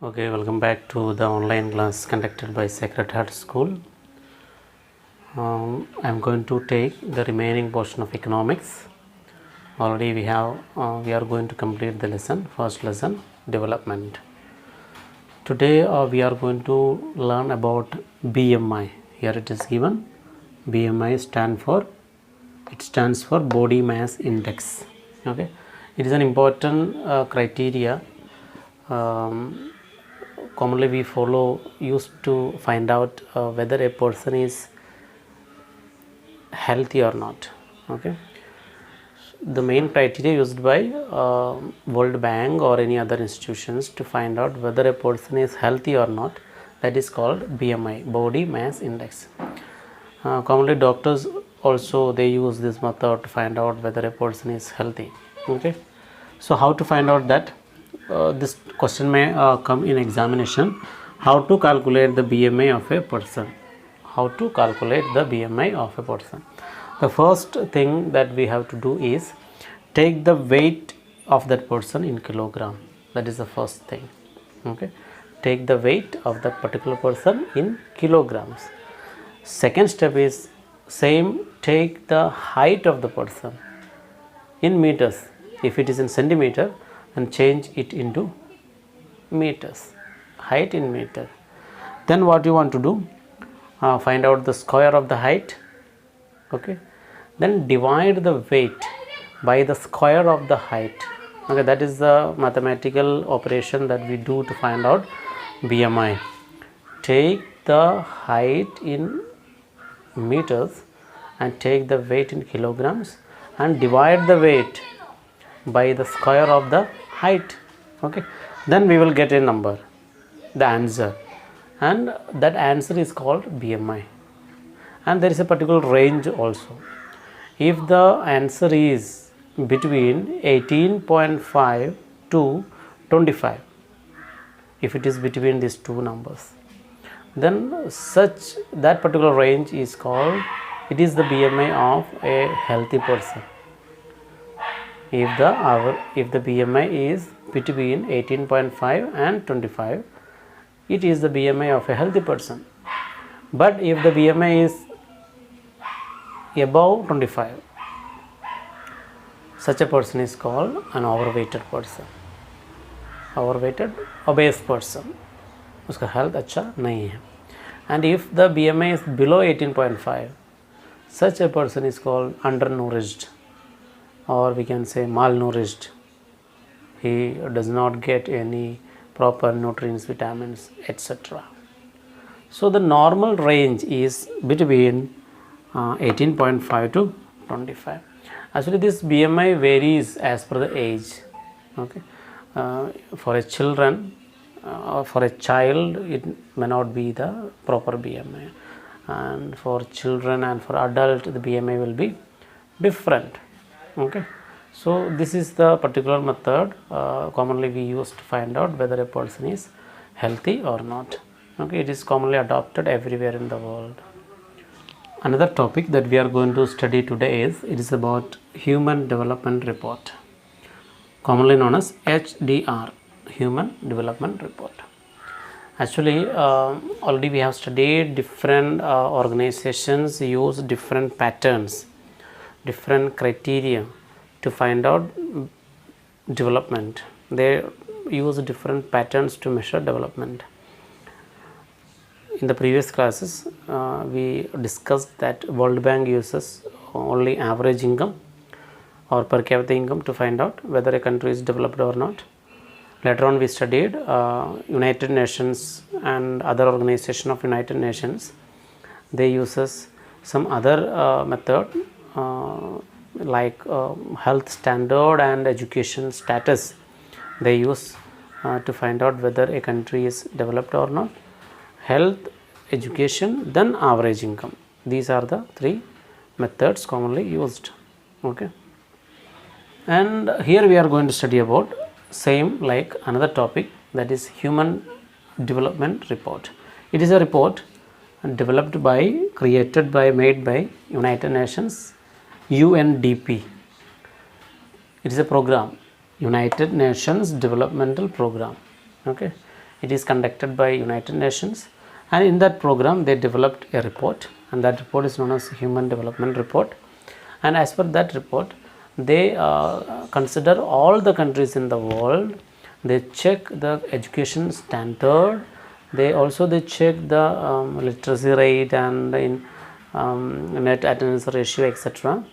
Okay, welcome back to the online class conducted by Sacred Heart School. I'm going to take the remaining portion of economics. Already we are going to complete the first lesson, development. Today we are going to learn about BMI. Here it is given. BMI stands for Body Mass Index. Okay, it is an important criteria. Commonly we used to find out whether a person is healthy or not. Okay, the main criteria used by World Bank or any other institutions to find out whether a person is healthy or not, that is called BMI, Body Mass Index. Commonly doctors also they use this method to find out whether a person is healthy. Okay, so how to find out that? This question may come in examination. How to calculate the BMI of a person? How to calculate the BMI of a person? The first thing that we have to do is take the weight of that person in kilogram. That is the first thing. Okay, take the weight of that particular person in kilograms. Second step is take the height of the person in meters. If it is in centimeter, and change it into meters, height in meter. Then what you want to do, find out the square of the height. Okay, then divide the weight by the square of the height. Okay, that is the mathematical operation that we do to find out BMI. Take the height in meters and take the weight in kilograms and divide the weight by the square of the height. Okay, then we will get a number, the answer, and that answer is called BMI. And there is a particular range also. If the answer is between 18.5 to 25, if it is between these two numbers, then that particular range is called, it is the BMI of a healthy person. If the BMI is between 18.5 and 25, it is the BMI of a healthy person. But if the BMI is above 25, such a person is called an overweighted person. Overweighted, obese person. उसका health अच्छा नहीं है. And if the BMI is below 18.5, such a person is called undernourished, or we can say malnourished. He does not get any proper nutrients, vitamins, etc. So the normal range is between 18.5 to 25. Actually this BMI varies as per the age. Okay, for a children or for a child it may not be the proper BMI, and for children and for adult the BMI will be different. Okay, so this is the particular method commonly we use to find out whether a person is healthy or not. Okay, it is commonly adopted everywhere in the world. Another topic that we are going to study today is about Human Development Report, commonly known as HDR, Human Development Report. Actually already we have studied different organizations use different patterns, different criteria to find out development. They use different patterns to measure development. In the previous classes we discussed that World Bank uses only average income or per capita income to find out whether a country is developed or not. Later on we studied United Nations and other organization of United Nations. They uses some other method like health standard and education status. They use to find out whether a country is developed or not. Health, education, then average income. These are the three methods commonly used. Okay, and here we are going to study about same like another topic, that is Human Development Report. It is a report developed by, made by United Nations, UNDP. It is a program, United Nations Developmental Program. Okay, It is conducted by United Nations, and in that program they developed a report, and that report is known as Human Development Report. And as per that report, they consider all the countries in the world. They check the education standard. They check the literacy rate and in net attendance ratio, etc.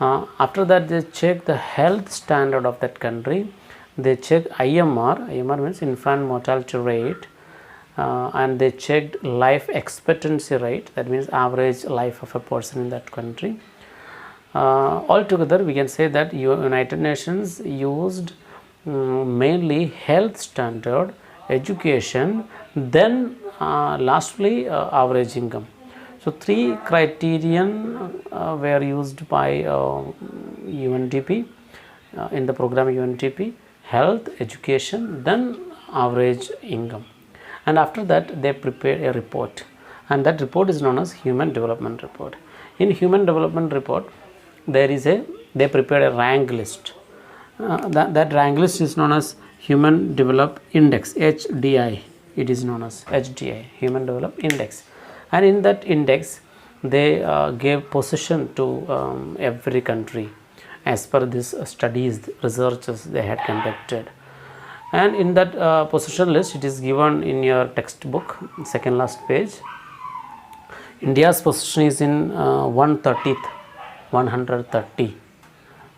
After that, they check the health standard of that country. They check IMR. IMR means infant mortality rate, and they checked life expectancy rate. That means average life of a person in that country. Altogether, we can say that United Nations used mainly health standard, education, then lastly average income. So 3 criterion were used by UNDP in the program UNDP: health, education, then average income. And after that they prepared a report, and that report is known as Human Development Report. In Human Development Report, they prepared a rank list. That rank list is known as Human Development Index, HDI. It is known as HDI, Human Development Index. And in that index, they gave position to every country as per this studies, researches they had conducted. And in that position list, it is given in your textbook, second last page. India's position is in 130.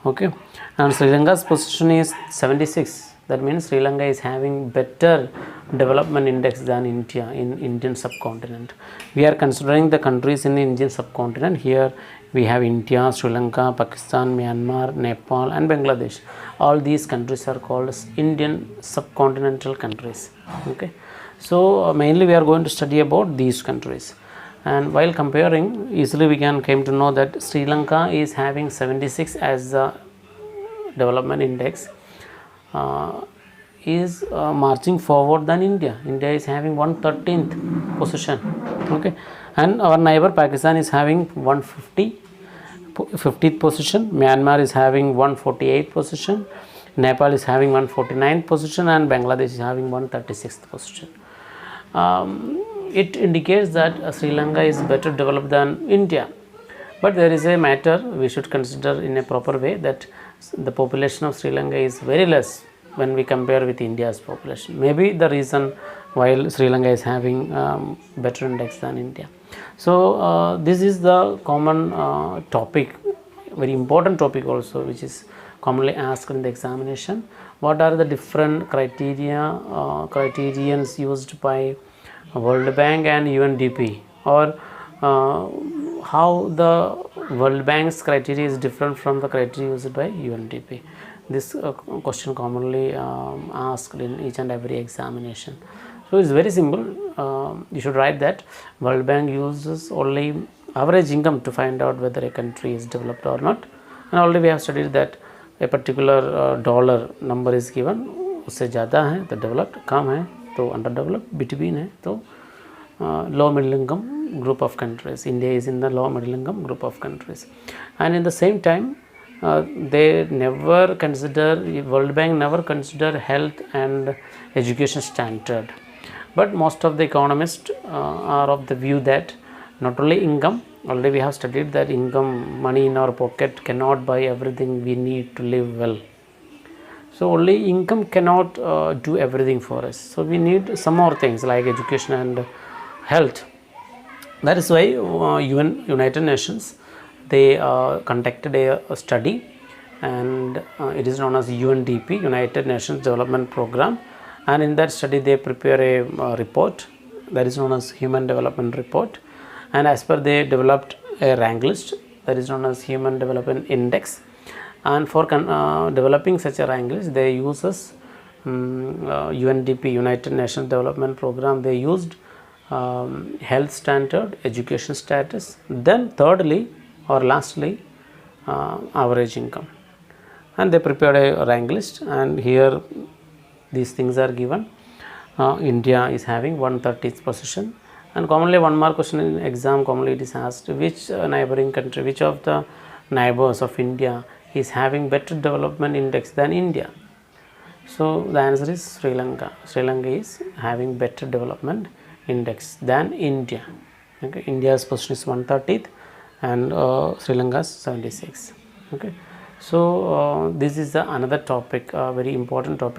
Okay, and Sri Lanka's position is 76. That means Sri Lanka is having better development index than India in Indian subcontinent. We are considering the countries in the Indian subcontinent. Here we have India, Sri Lanka, Pakistan, Myanmar, Nepal and Bangladesh. All these countries are called as Indian subcontinental countries. Okay, so mainly we are going to study about these countries. And while comparing, easily we can came to know that Sri Lanka is having 76 as the development index, is marching forward than India. India is having 113th position. Okay, and our neighbor Pakistan is having 50th position. Myanmar is having 148th position. Nepal is having 149th position, and Bangladesh is having 136th position. It indicates that Sri Lanka is better developed than India. But there is a matter we should consider in a proper way, that the population of Sri Lanka is very less when we compare with India's population. Maybe the reason why Sri Lanka is having better index than India. So this is the common topic, very important topic also, which is commonly asked in the examination. What are the different criterions used by World Bank and UNDP, or how the World Bank's criteria is different from the criteria used by UNDP. This question commonly asked in each and every examination. So it's very simple. You should write that World Bank uses only average income to find out whether a country is developed or not. And already we have studied that a particular dollar number is given, उससे ज़्यादा है तो developed, कम है तो underdeveloped, between है तो low middle income group of countries. India is in the low middle income group of countries. And in the same time, they never consider, World Bank never consider health and education standard. But most of the economists are of the view that not only income, already we have studied that income, money in our pocket cannot buy everything we need to live well. So only income cannot do everything for us. So we need some more things like education and health. That is why United Nations, they conducted a study, and it is known as UNDP, United Nations Development Program. And in that study they prepare a report that is known as Human Development Report. And as per, they developed a rank list that is known as Human Development Index. And for developing such a rank list, they uses UNDP, United Nations Development Program. They used health standard, education status, then thirdly or lastly average income. And they prepared a rank list, and here these things are given. India is having 130th position. And commonly one mark question in exam, commonly it is asked, which neighboring country, which of the neighbors of India is having better development index than India. So the answer is Sri Lanka. Sri Lanka is having better development index than India. Okay, India's position is 130th and Sri Lanka's 76. Okay, so this is the another topic, very important topic.